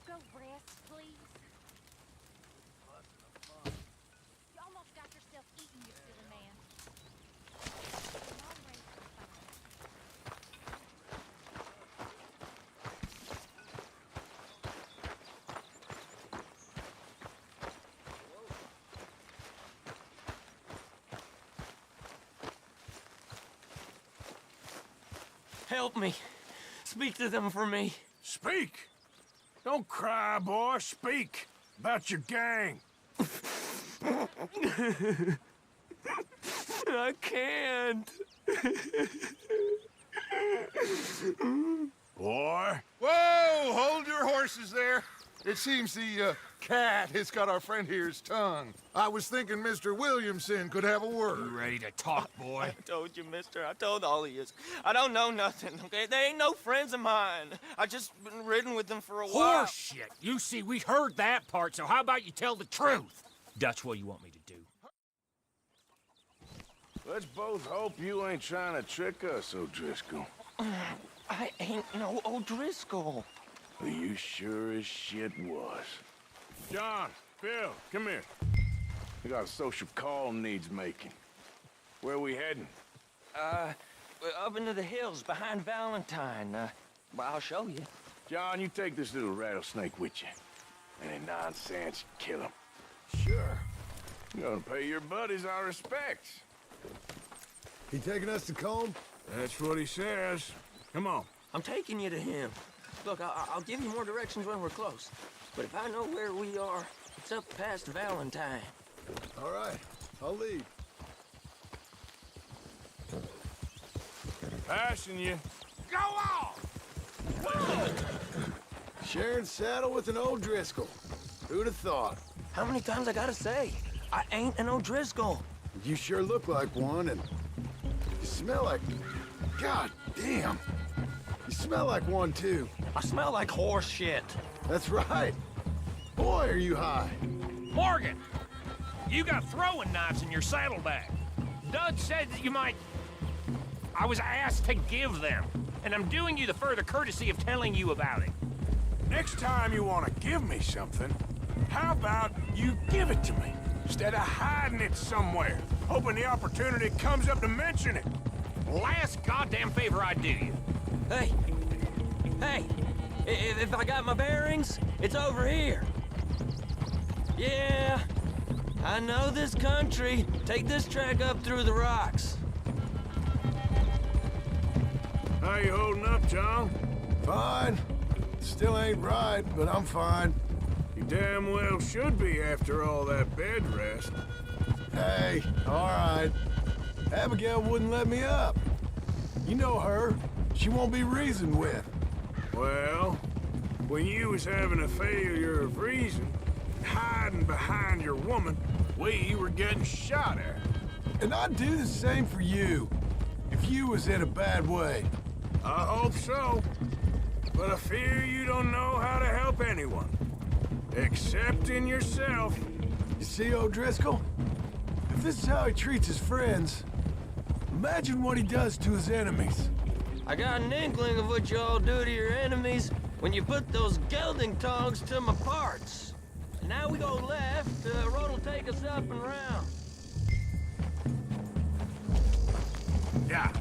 go rest, please? You almost got yourself eaten, you silly man. Help me. Speak to them for me. Speak? Don't cry, boy. Speak about your gang. I can't. Boy. Whoa! Hold your horses there. It seems the cat has got our friend here's tongue. I was thinking Mr. Williamson could have a word. You ready to talk, boy? I told you, mister. I told all of you. I don't know nothing, okay? They ain't no friends of mine. I just been ridden with them for a while. Horseshit! You see, we heard that part, so how about you tell the truth? That's what you want me to do. Let's both hope you ain't trying to trick us, O'Driscoll. I ain't no O'Driscoll. You sure as shit was. John, Phil, come here. We got a social call needs making. Where we heading? Up into the hills behind Valentine. Well, I'll show you. John, you take this little rattlesnake with you. Any nonsense, kill him. Sure. You're gonna pay your buddies our respects. He taking us to Combe? That's what he says. Come on. I'm taking you to him. Look, I'll give you more directions when we're close. But if I know where we are, it's up past Valentine. All right, I'll lead. Passing you. Go on! Whoa! Sharing saddle with an O'Driscoll. Who'd have thought? How many times I gotta say? I ain't an O'Driscoll. You sure look like one, and you smell like... God damn. You smell like one, too. I smell like horse shit. That's right. Boy, are you high. Morgan! You got throwing knives in your saddlebag. Doug said that you might... I was asked to give them, and I'm doing you the further courtesy of telling you about it. Next time you want to give me something, how about you give it to me, instead of hiding it somewhere, hoping the opportunity comes up to mention it? Last goddamn favor I do you. Hey! Hey! If I got my bearings, it's over here. Yeah, I know this country. Take this track up through the rocks. How you holding up, John? Fine. Still ain't right, but I'm fine. You damn well should be after all that bed rest. Hey, all right. Abigail wouldn't let me up. You know her. She won't be reasoned with. Well, when you was having a failure of reason, hiding behind your woman, we were getting shot at. And I'd do the same for you, if you was in a bad way. I hope so. But I fear you don't know how to help anyone. Except in yourself. You see, O'Driscoll? If this is how he treats his friends, imagine what he does to his enemies. I got an inkling of what you all do to your enemies when you put those gelding tongs to my parts. And now we go left, the road will take us up and round. Yeah.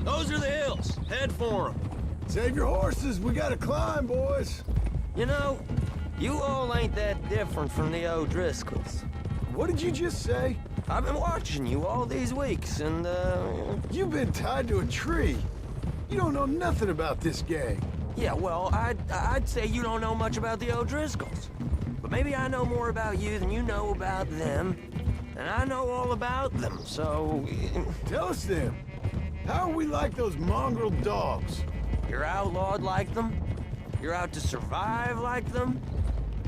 Those are the hills. Head for them. Save your horses. We gotta climb, boys. You know, you all ain't that different from the O'Driscolls. What did you just say? I've been watching you all these weeks, and, You've been tied to a tree. You don't know nothing about this gang. Yeah, well, I'd say you don't know much about the O'Driscolls. But maybe I know more about you than you know about them. And I know all about them, so... Tell us then. How are we like those mongrel dogs? You're outlawed like them. You're out to survive like them.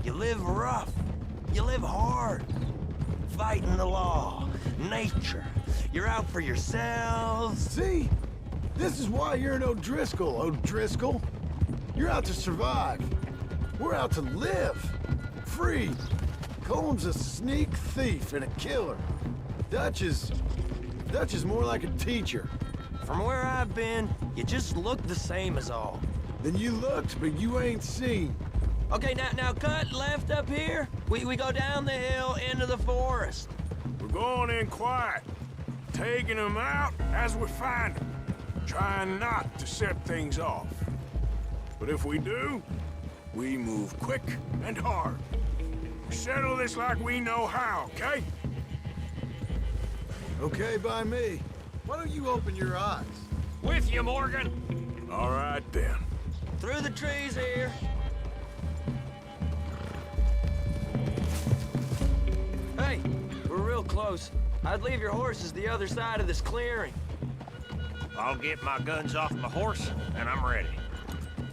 You live rough. You live hard. Fighting the law, nature. You're out for yourselves. See? This is why you're an O'Driscoll, O'Driscoll. You're out to survive. We're out to live. Free. Colm's a sneak thief and a killer. Dutch is more like a teacher. From where I've been, you just look the same as all. Then you looked, but you ain't seen. Okay, now cut left up here. We go down the hill into the forest. We're going in quiet, taking them out as we find them, trying not to set things off. But if we do, we move quick and hard. We settle this like we know how, okay? Okay by me. Why don't you open your eyes? With you, Morgan. All right, then. Through the trees here. Hey, we're real close. I'd leave your horses the other side of this clearing. I'll get my guns off my horse, and I'm ready.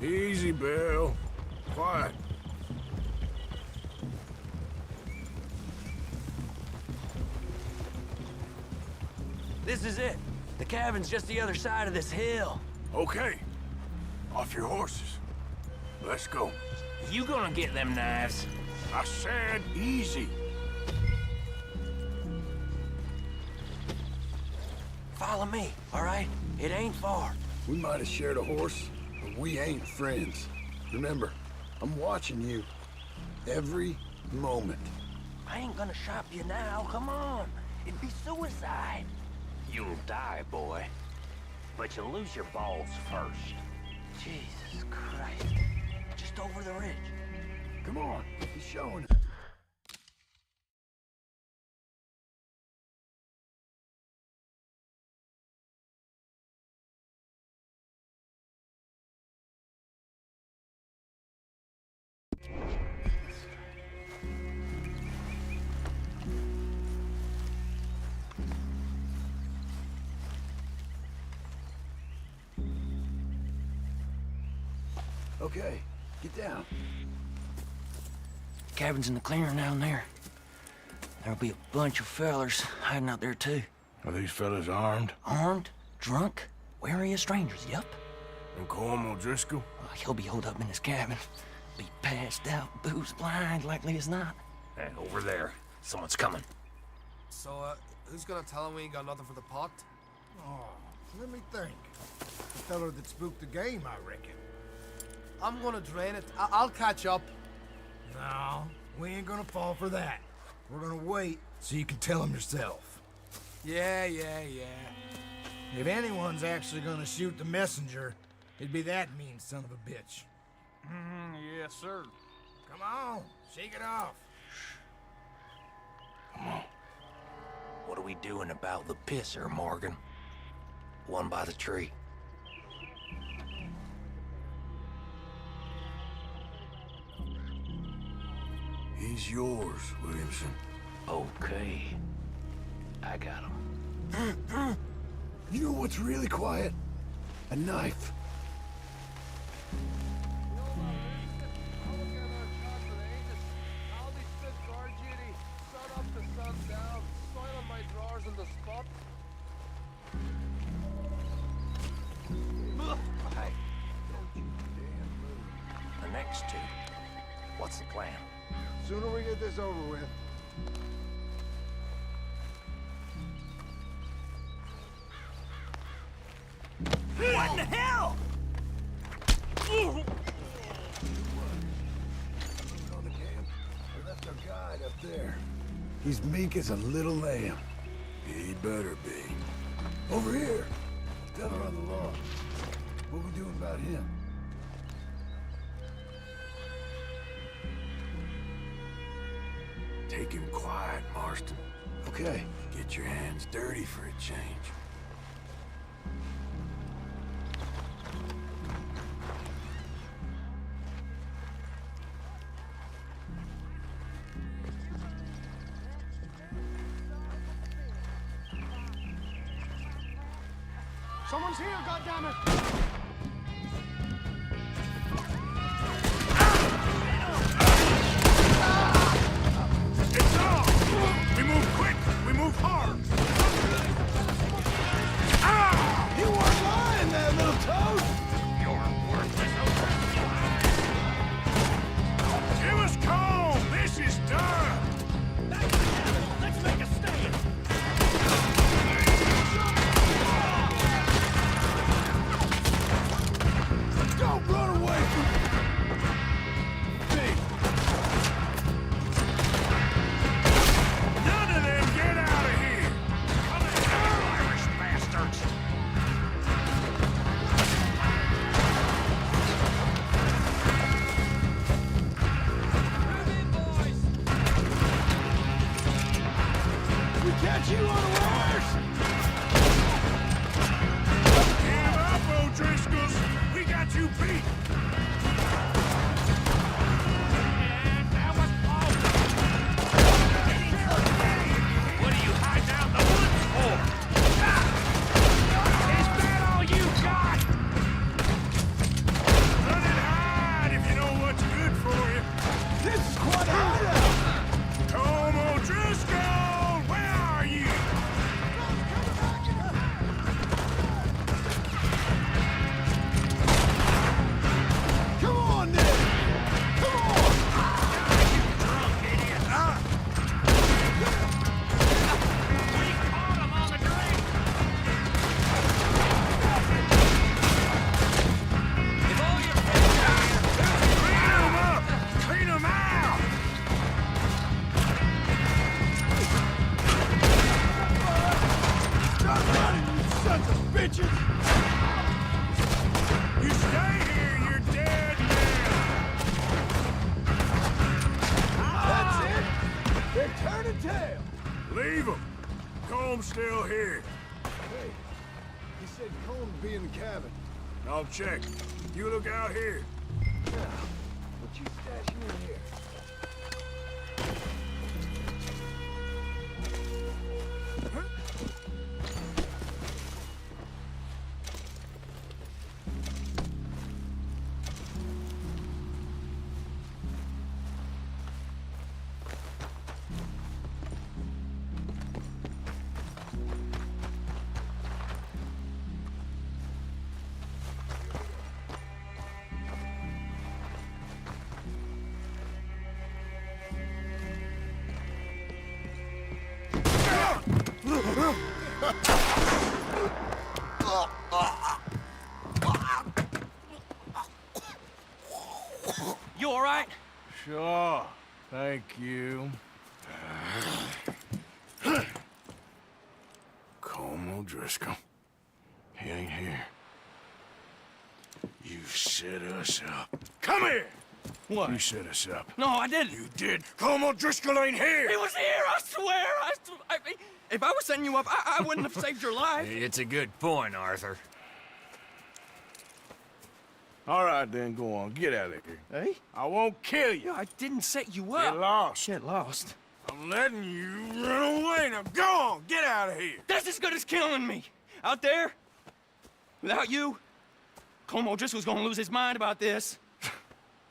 Easy, Bill. Quiet. This is it. The cabin's just the other side of this hill. Okay. Off your horses. Let's go. You gonna get them knives? I said easy. Follow me, all right? It ain't far. We might have shared a horse, but we ain't friends. Remember, I'm watching you. Every moment. I ain't gonna shop you now, come on. It'd be suicide. You'll die, boy. But you'll lose your balls first. Jesus Christ. Just over the ridge. Come on, he's showing. Okay, get down. Cabin's in the clearing down there. There'll be a bunch of fellers hiding out there too. Are these fellas armed? Armed, drunk, wary of strangers, yup. And Colm O'Driscoll? He'll be holed up in his cabin. Be passed out, booze blind, likely as not. Hey, over there. Someone's coming. So, who's gonna tell him we ain't got nothing for the pot? Oh, let me think. The fella that spooked the game, I reckon. I'm gonna drain it. I'll catch up. No, we ain't gonna fall for that. We're gonna wait so you can tell him yourself. Yeah. If anyone's actually gonna shoot the messenger, it'd be that mean son of a bitch. Yes, sir. Come on, shake it off. Come on. What are we doing about the pisser, Morgan? One by the tree. He's yours, Williamson. Okay. I got him. You know what's really quiet? A knife. The next two. What's the plan? Sooner we get this over with. What in the hell? On the camp, we left our guide up there. He's meek as a little lamb. He better be. Over here. Fella on the lawn. What we doing about him? Take him quiet, Marston. Okay. Get your hands dirty for a change. Someone's here, goddammit! It's on! We move quick! We move hard! Ah! You weren't lying there, little toad! You're worthless. Give us calm! This is done! beat. What are you hiding out in the woods for? Is that all you got? Run and hide if you know what's good for you. This is quite a hideout. Tom O'Driscoll, where are you? Come on, then! Come on! Drunk idiot. We caught him on the drink. If all your friends are here, clean them up. Clean them out. Stop running, you sons of bitches! You stay here, you're dead now. That's it! They're turning tail! Leave them. Comb's still here. Hey, he said Cone would be in the cabin. I'll check. You look out here. Now, what you stashing in here? You all right? Sure. Thank you. Colm O'Driscoll. He ain't here. You set us up. Come here! What? You set us up. No, I didn't. You did. Colm O'Driscoll ain't here! He was here, I swear! If I was setting you up, I wouldn't have saved your life. It's a good point, Arthur. All right, then, go on. Get out of here. Hey? I won't kill you. I didn't set you up. Get lost. Get lost. I'm letting you run away. Now go on. Get out of here. That's as good as killing me. Out there, without you, Colm O'Driscoll's gonna lose his mind about this.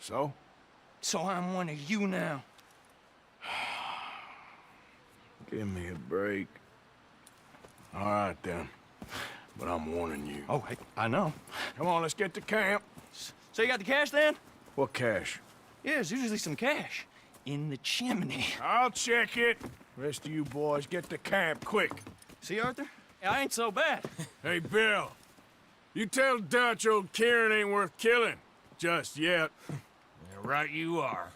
So? So I'm one of you now. Give me a break. All right, then. But I'm warning you. Oh, hey, I know. Come on, let's get to camp. So you got the cash then? What cash? Yeah, there's usually some cash in the chimney. I'll check it. Rest of you boys, get to camp, quick. See, Arthur? I ain't so bad. Hey, Bill. You tell Dutch old Kieran ain't worth killing. Just yet. Right you are.